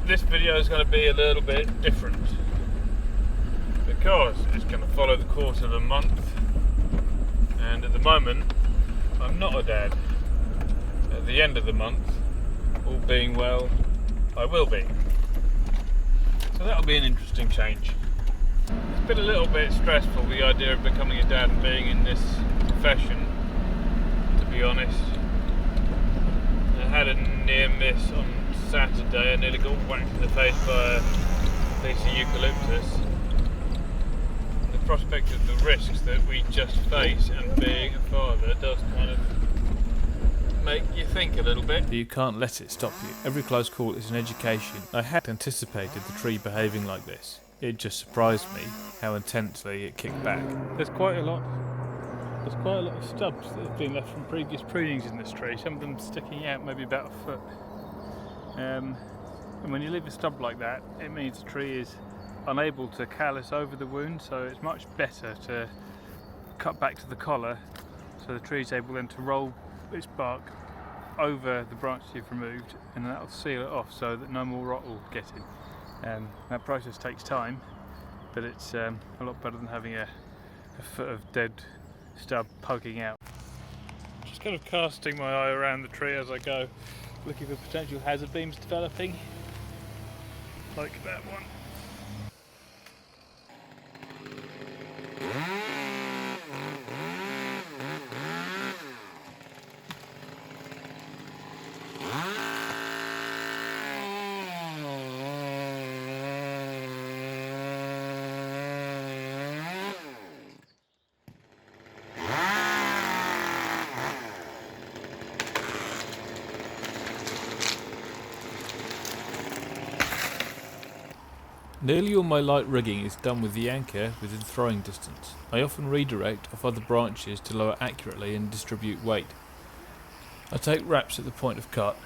this video is going to be a little bit different because it's going to follow the course of a month, and at the moment I'm not a dad. At the end of the month, all being well, I will be. So that'll be an interesting change. It's been a little bit stressful, the idea of becoming a dad and being in this profession, to be honest. I had a near miss on Saturday. I nearly got whacked in the face by a piece of eucalyptus. The prospect of the risks that we just face and being a father does kind of make you think a little bit. You can't let it stop you. Every close call is an education. I had anticipated the tree behaving like this. It just surprised me how intensely it kicked back. There's quite a lot of stubs that have been left from previous prunings in this tree, some of them sticking out maybe about a foot. And when you leave a stub like that, it means the tree is unable to callus over the wound, so it's much better to cut back to the collar so the tree is able then to roll its bark over the branch you've removed, and that will seal it off so that no more rot will get in. That process takes time, but it's a lot better than having a foot of dead stub poking out. Just kind of casting my eye around the tree as I go, looking for potential hazard beams developing, like that one. Nearly all my light rigging is done with the anchor within throwing distance. I often redirect off other branches to lower accurately and distribute weight. I take wraps at the point of cut,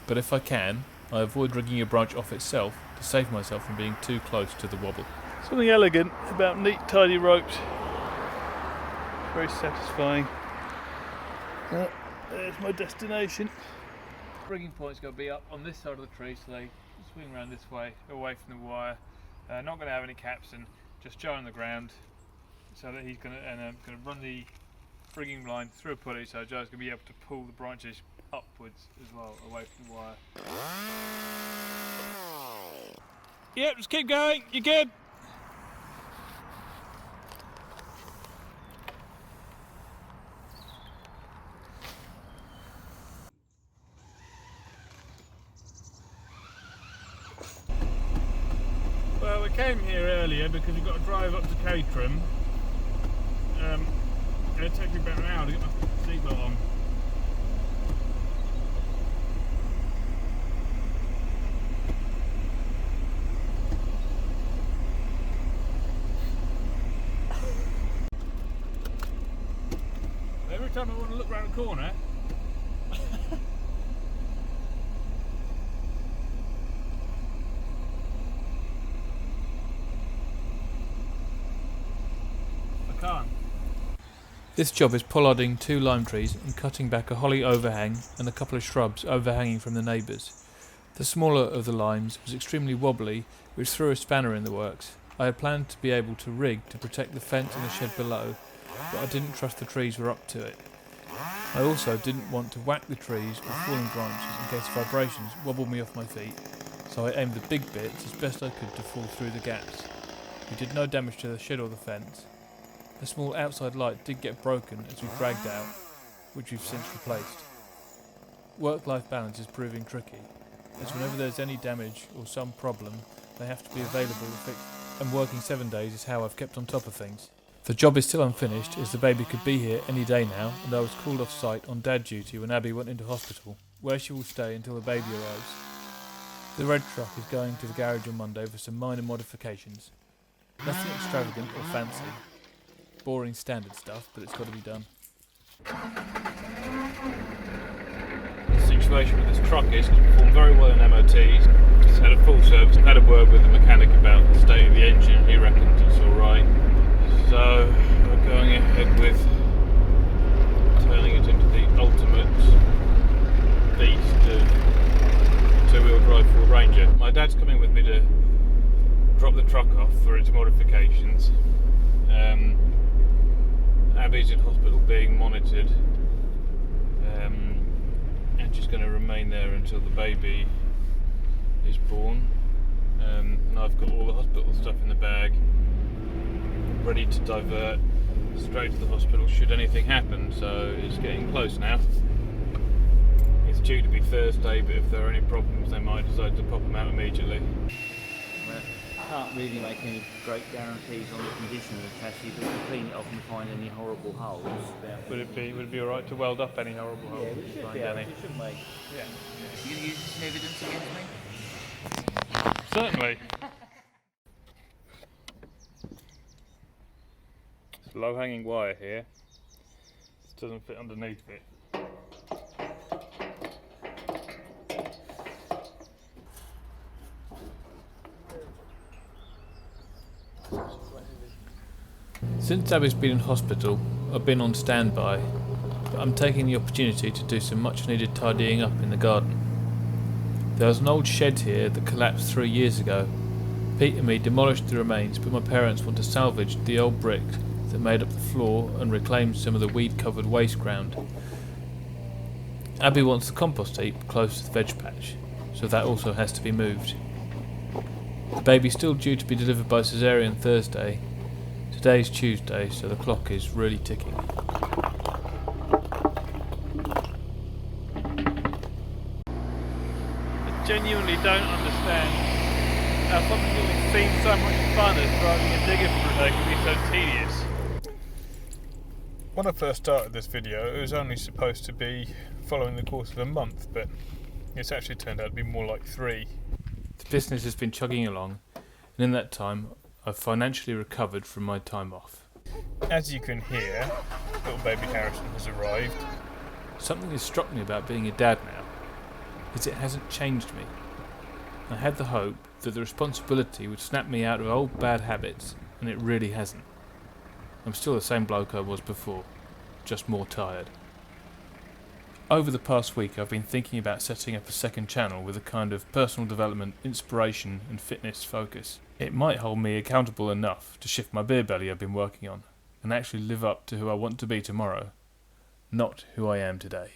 but if I can, I avoid rigging a branch off itself to save myself from being too close to the wobble. Something elegant about neat, tidy ropes. Very satisfying. Well, there's my destination. Rigging point's got to be up on this side of the tree, so they swing around this way, away from the wire. Not going to have any caps, and just Joe on the ground, so that he's going to run the rigging line through a pulley, so Joe's going to be able to pull the branches upwards as well, away from the wire. Yep, just keep going, you're good. Well, we came here earlier because we've got to drive up to Caterham, and it takes me about an hour to get my seatbelt on. Every time I want to look round the corner, can't. This job is pollarding 2 lime trees and cutting back a holly overhang and a couple of shrubs overhanging from the neighbours. The smaller of the limes was extremely wobbly, which threw a spanner in the works. I had planned to be able to rig to protect the fence and the shed below, but I didn't trust the trees were up to it. I also didn't want to whack the trees or falling branches in case vibrations wobbled me off my feet, so I aimed the big bits as best I could to fall through the gaps. We did no damage to the shed or the fence. A small outside light did get broken as we dragged out, which we've since replaced. Work-life balance is proving tricky, as whenever there's any damage or some problem, they have to be available to fix, and working 7 days is how I've kept on top of things. The job is still unfinished, as the baby could be here any day now, and I was called off site on dad duty when Abby went into hospital, where she will stay until the baby arrives. The red truck is going to the garage on Monday for some minor modifications. Nothing extravagant or fancy. Boring standard stuff, but it's got to be done. The situation with this truck is it's performed very well in MOTs. It's had a full service. I've had a word with the mechanic about the state of the engine. He reckons it's alright. So we're going ahead with turning it into the ultimate beast of two-wheel drive yellow Ford Ranger. My dad's coming with me to drop the truck off for its modifications. Abby's in hospital being monitored, and she's going to remain there until the baby is born. And I've got all the hospital stuff in the bag, ready to divert straight to the hospital should anything happen. So it's getting close now. It's due to be Thursday, but if there are any problems they might decide to pop them out immediately. Well, can't really make any great guarantees on the condition of the chassis, but we clean it off and find any horrible holes. Would it be alright to weld up any horrible holes? Yeah, we should be able to, shouldn't we? Yeah. You going to use this as evidence against me? Certainly. It's low-hanging wire here. This doesn't fit underneath it. Since Abby's been in hospital, I've been on standby, but I'm taking the opportunity to do some much needed tidying up in the garden. There was an old shed here that collapsed 3 years ago. Pete and me demolished the remains, but my parents want to salvage the old brick that made up the floor and reclaim some of the weed-covered waste ground. Abby wants the compost heap close to the veg patch, so that also has to be moved. The baby's still due to be delivered by cesarean Thursday. Today's Tuesday, so the clock is really ticking. I genuinely don't understand how something that would seem so much fun as driving a digger for a day can be so tedious. When I first started this video, it was only supposed to be following the course of a month, but it's actually turned out to be more like 3. The business has been chugging along, and in that time I've financially recovered from my time off. As you can hear, little baby Harrison has arrived. Something has struck me about being a dad now, is it hasn't changed me. I had the hope that the responsibility would snap me out of old bad habits, and it really hasn't. I'm still the same bloke I was before, just more tired. Over the past week I've been thinking about setting up a second channel with a kind of personal development, inspiration and fitness focus. It might hold me accountable enough to shift my beer belly I've been working on, and actually live up to who I want to be tomorrow, not who I am today.